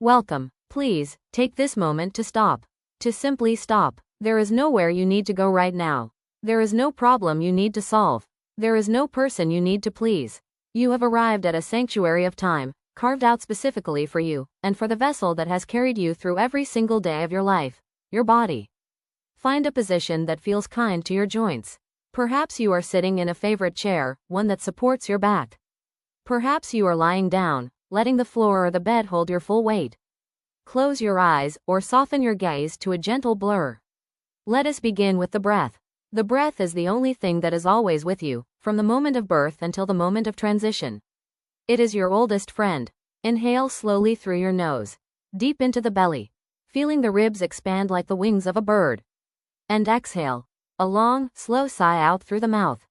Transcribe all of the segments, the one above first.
Welcome. Please, take this moment to stop. To simply stop. There is nowhere you need to go right now. There is no problem you need to solve. There is no person you need to please. You have arrived at a sanctuary of time, carved out specifically for you, and for the vessel that has carried you through every single day of your life, your body. Find a position that feels kind to your joints. Perhaps you are sitting in a favorite chair, one that supports your back. Perhaps you are lying down, letting the floor or the bed hold your full weight. Close your eyes, or soften your gaze to a gentle blur. Let us begin with the breath. The breath is the only thing that is always with you, from the moment of birth until the moment of transition. It is your oldest friend. Inhale slowly through your nose, deep into the belly, feeling the ribs expand like the wings of a bird. And exhale, a long, slow sigh out through the mouth.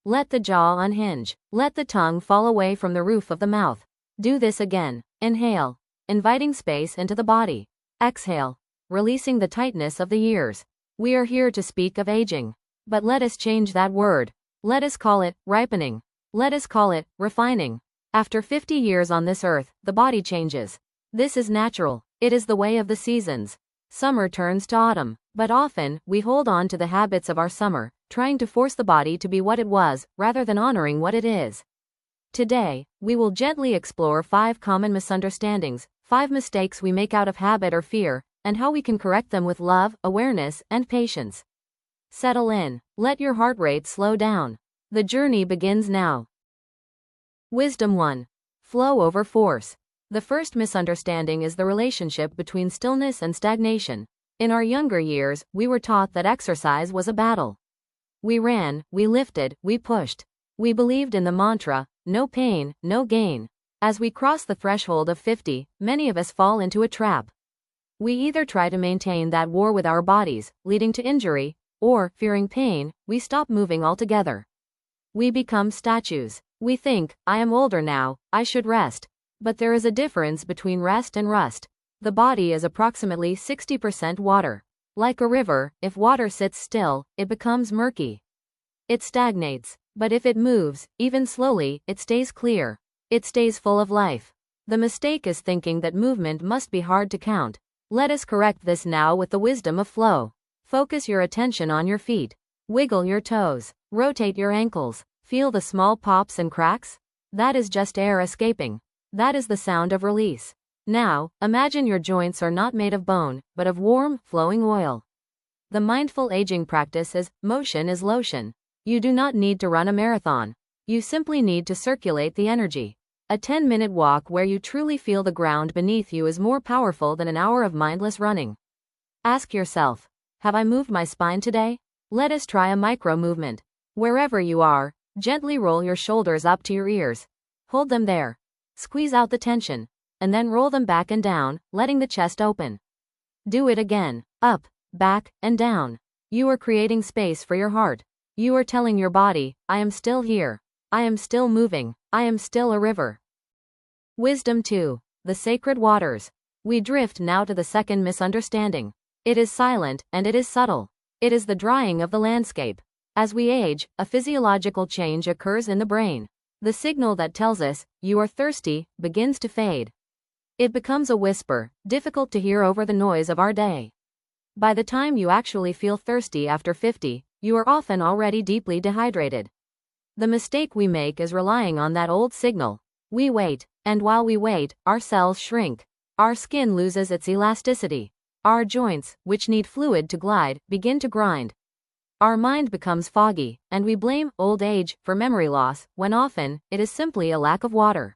Let the jaw unhinge. Let the tongue fall away from the roof of the mouth. Do this again. Inhale, inviting space into the body. Exhale, releasing the tightness of the ears. We are here to speak of aging. But let us change that word. Let us call it ripening. Let us call it refining. After 50 years on this earth, the body changes. This is natural. It is the way of the seasons. Summer turns to autumn, but often, we hold on to the habits of our summer, trying to force the body to be what it was, rather than honoring what it is. Today, we will gently explore 5 common misunderstandings, 5 mistakes we make out of habit or fear, and how we can correct them with love, awareness, and patience. Settle in. Let your heart rate slow down. The journey begins now. Wisdom 1. Flow over force. The first misunderstanding is the relationship between stillness and stagnation. In our younger years, we were taught that exercise was a battle. We ran, we lifted, we pushed. We believed in the mantra, no pain, no gain. As we cross the threshold of 50, many of us fall into a trap. We either try to maintain that war with our bodies, leading to injury, or, fearing pain, we stop moving altogether. We become statues. We think, I am older now, I should rest. But there is a difference between rest and rust. The body is approximately 60% water. Like a river, if water sits still, it becomes murky. It stagnates. But if it moves, even slowly, it stays clear. It stays full of life. The mistake is thinking that movement must be hard to count. Let us correct this now with the wisdom of flow. Focus your attention on your feet. Wiggle your toes. Rotate your ankles. Feel the small pops and cracks? That is just air escaping. That is the sound of release. Now, imagine your joints are not made of bone, but of warm, flowing oil. The mindful aging practice is, motion is lotion. You do not need to run a marathon. You simply need to circulate the energy. A 10-minute walk where you truly feel the ground beneath you is more powerful than an hour of mindless running. Ask yourself, have I moved my spine today? Let us try a micro movement. Wherever you are, gently roll your shoulders up to your ears. Hold them there. Squeeze out the tension, and then roll them back and down, letting the chest open. Do it again. Up, back, and down. You are creating space for your heart. You are telling your body, I am still here. I am still moving. I am still a river. Wisdom 2. The sacred waters. We drift now to the second misunderstanding. It is silent, and it is subtle. It is the drying of the landscape. As we age, a physiological change occurs in the brain. The signal that tells us, you are thirsty, begins to fade. It becomes a whisper, difficult to hear over the noise of our day. By the time you actually feel thirsty after 50, you are often already deeply dehydrated. The mistake we make is relying on that old signal. We wait, and while we wait, our cells shrink. Our skin loses its elasticity. Our joints, which need fluid to glide, begin to grind. Our mind becomes foggy, and we blame old age for memory loss, when often, it is simply a lack of water.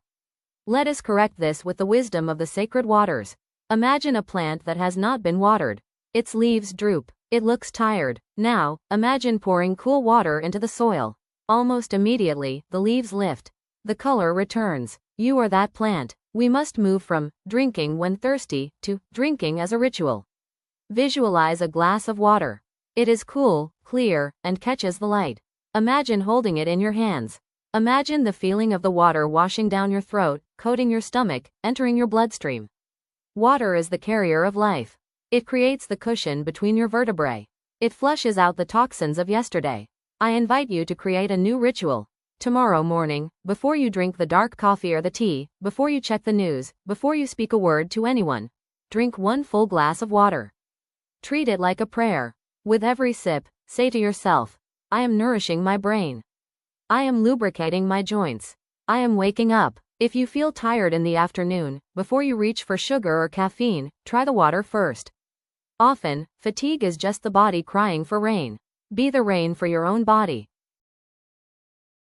Let us correct this with the wisdom of the sacred waters. Imagine a plant that has not been watered. Its leaves droop. It looks tired. Now, imagine pouring cool water into the soil. Almost immediately, the leaves lift. The color returns. You are that plant. We must move from drinking when thirsty to drinking as a ritual. Visualize a glass of water. It is cool, clear, and catches the light. Imagine holding it in your hands. Imagine the feeling of the water washing down your throat, coating your stomach, entering your bloodstream. Water is the carrier of life. It creates the cushion between your vertebrae. It flushes out the toxins of yesterday. I invite you to create a new ritual. Tomorrow morning, before you drink the dark coffee or the tea, before you check the news, before you speak a word to anyone, drink one full glass of water. Treat it like a prayer. With every sip, say to yourself, I am nourishing my brain. I am lubricating my joints. I am waking up. If you feel tired in the afternoon, before you reach for sugar or caffeine, try the water first. Often, fatigue is just the body crying for rain. Be the rain for your own body.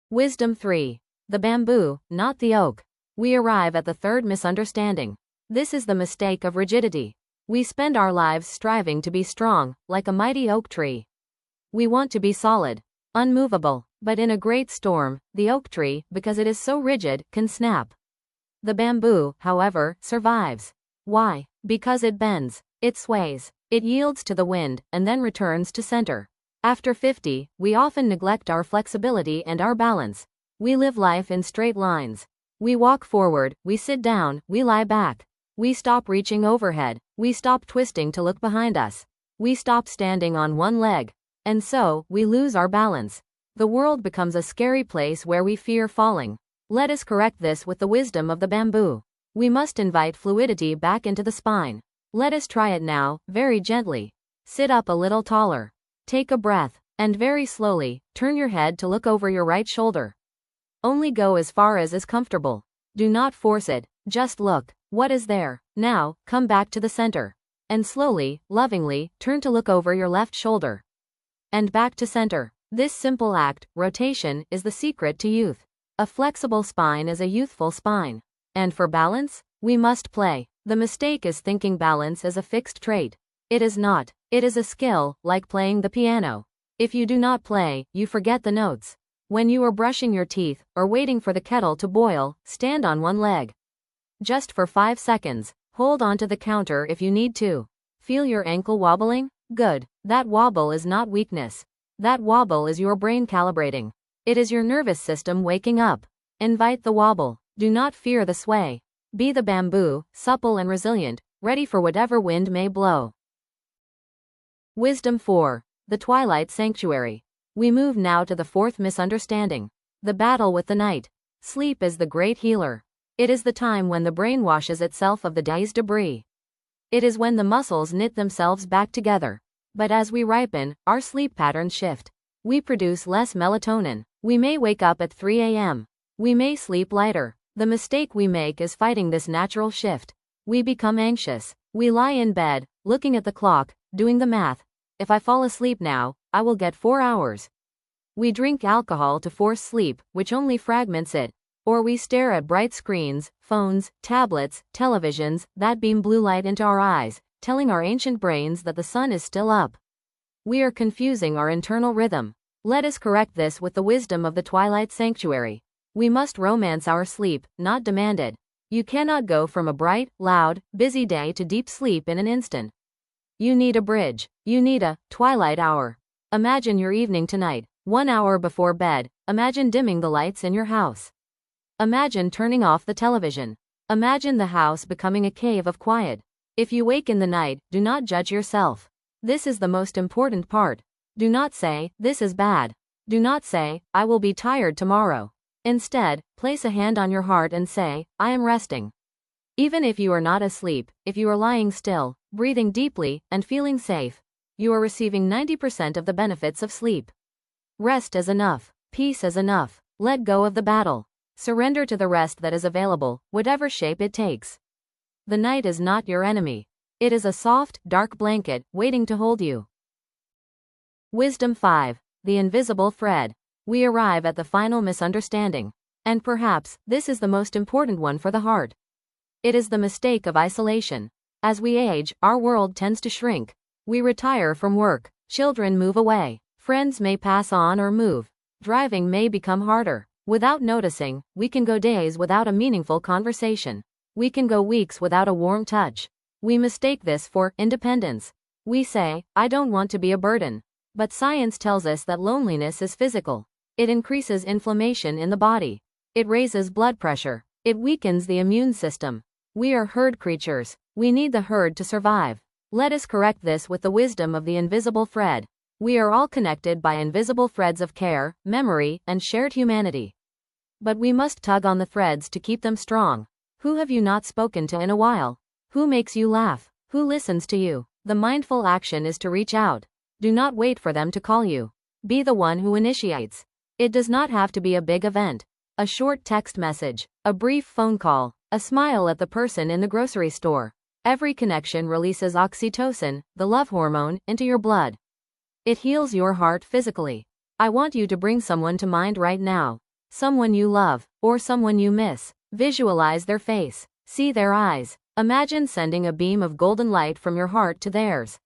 Wisdom 3. The bamboo, not the oak. We arrive at the third misunderstanding. This is the mistake of rigidity. We spend our lives striving to be strong, like a mighty oak tree. We want to be solid, unmovable, but in a great storm, the oak tree, because it is so rigid, can snap. The bamboo, however, survives. Why? Because it bends, it sways, it yields to the wind, and then returns to center. After 50, we often neglect our flexibility and our balance. We live life in straight lines. We walk forward, we sit down, we lie back. We stop reaching overhead. We stop twisting to look behind us. We stop standing on one leg. And so, we lose our balance. The world becomes a scary place where we fear falling. Let us correct this with the wisdom of the bamboo. We must invite fluidity back into the spine. Let us try it now, very gently. Sit up a little taller. Take a breath, and very slowly, turn your head to look over your right shoulder. Only go as far as is comfortable. Do not force it, just look. What is there? Now, come back to the center. And slowly, lovingly, turn to look over your left shoulder. And back to center. This simple act, rotation, is the secret to youth. A flexible spine is a youthful spine. And for balance, we must play. The mistake is thinking balance is a fixed trait. It is not. It is a skill, like playing the piano. If you do not play, you forget the notes. When you are brushing your teeth, or waiting for the kettle to boil, stand on one leg. Just for 5 seconds, hold onto the counter if you need to. Feel your ankle wobbling? Good. That wobble is not weakness. That wobble is your brain calibrating. It is your nervous system waking up. Invite the wobble. Do not fear the sway. Be the bamboo, supple and resilient, ready for whatever wind may blow. Wisdom 4. The twilight sanctuary. We move now to the fourth misunderstanding. The battle with the night. Sleep is the great healer. It is the time when the brain washes itself of the day's debris. It is when the muscles knit themselves back together. But as we ripen, our sleep patterns shift. We produce less melatonin. We may wake up at 3 a.m. We may sleep lighter. The mistake we make is fighting this natural shift. We become anxious. We lie in bed, looking at the clock, doing the math. If I fall asleep now, I will get 4 hours. We drink alcohol to force sleep, which only fragments it. Or we stare at bright screens, phones, tablets, televisions, that beam blue light into our eyes, telling our ancient brains that the sun is still up. We are confusing our internal rhythm. Let us correct this with the wisdom of the twilight sanctuary. We must romance our sleep, not demand it. You cannot go from a bright, loud, busy day to deep sleep in an instant. You need a bridge. You need a twilight hour. Imagine your evening tonight, 1 hour before bed. Imagine dimming the lights in your house. Imagine turning off the television. Imagine the house becoming a cave of quiet. If you wake in the night, do not judge yourself. This is the most important part. Do not say, this is bad. Do not say, I will be tired tomorrow. Instead, place a hand on your heart and say, I am resting. Even if you are not asleep, if you are lying still, breathing deeply, and feeling safe, you are receiving 90% of the benefits of sleep. Rest is enough. Peace is enough. Let go of the battle. Surrender to the rest that is available, whatever shape it takes. The night is not your enemy. It is a soft, dark blanket, waiting to hold you. Wisdom 5. The invisible thread. We arrive at the final misunderstanding. And perhaps, this is the most important one for the heart. It is the mistake of isolation. As we age, our world tends to shrink. We retire from work. Children move away. Friends may pass on or move. Driving may become harder. Without noticing, we can go days without a meaningful conversation. We can go weeks without a warm touch. We mistake this for independence. We say, I don't want to be a burden. But science tells us that loneliness is physical. It increases inflammation in the body. It raises blood pressure. It weakens the immune system. We are herd creatures. We need the herd to survive. Let us correct this with the wisdom of the invisible thread. We are all connected by invisible threads of care, memory, and shared humanity. But we must tug on the threads to keep them strong. Who have you not spoken to in a while? Who makes you laugh? Who listens to you? The mindful action is to reach out. Do not wait for them to call you. Be the one who initiates. It does not have to be a big event. A short text message, a brief phone call, a smile at the person in the grocery store. Every connection releases oxytocin, the love hormone, into your blood. It heals your heart physically. I want you to bring someone to mind right now. Someone you love, or someone you miss. Visualize their face. See their eyes. Imagine sending a beam of golden light from your heart to theirs.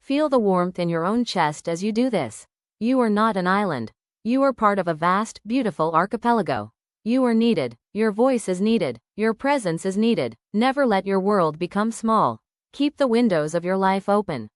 Feel the warmth in your own chest as you do this. You are not an island. You are part of a vast, beautiful archipelago. You are needed. Your voice is needed. Your presence is needed. Never let your world become small. Keep the windows of your life open.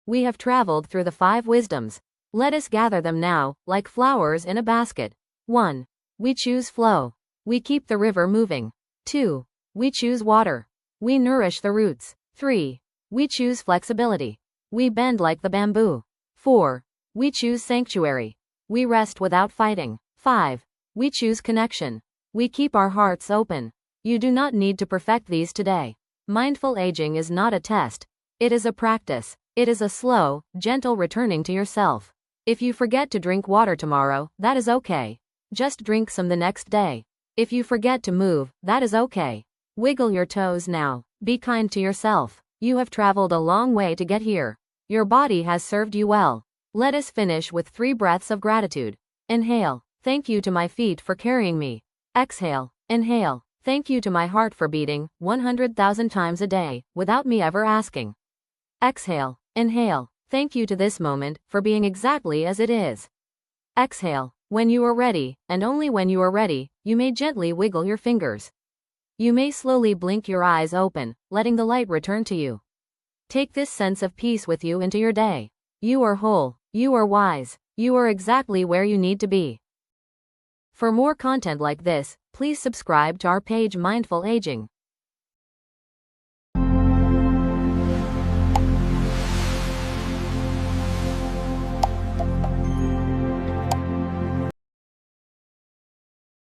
We have traveled through the 5 wisdoms. Let us gather them now, like flowers in a basket. 1. We choose flow. We keep the river moving. 2. We choose water. We nourish the roots. 3. We choose flexibility. We bend like the bamboo. 4. We choose sanctuary. We rest without fighting. 5. We choose connection. We keep our hearts open. You do not need to perfect these today. Mindful aging is not a test. It is a practice. It is a slow, gentle returning to yourself. If you forget to drink water tomorrow, that is okay. Just drink some the next day. If you forget to move, that is okay. Wiggle your toes now. Be kind to yourself. You have traveled a long way to get here. Your body has served you well. Let us finish with 3 breaths of gratitude. Inhale. Thank you to my feet for carrying me. Exhale. Inhale. Thank you to my heart for beating 100,000 times a day, without me ever asking. Exhale. Inhale. Thank you to this moment, for being exactly as it is. Exhale. When you are ready, and only when you are ready, you may gently wiggle your fingers. You may slowly blink your eyes open, letting the light return to you. Take this sense of peace with you into your day. You are whole. You are wise. You are exactly where you need to be. For more content like this, please subscribe to our page Mindful Aging.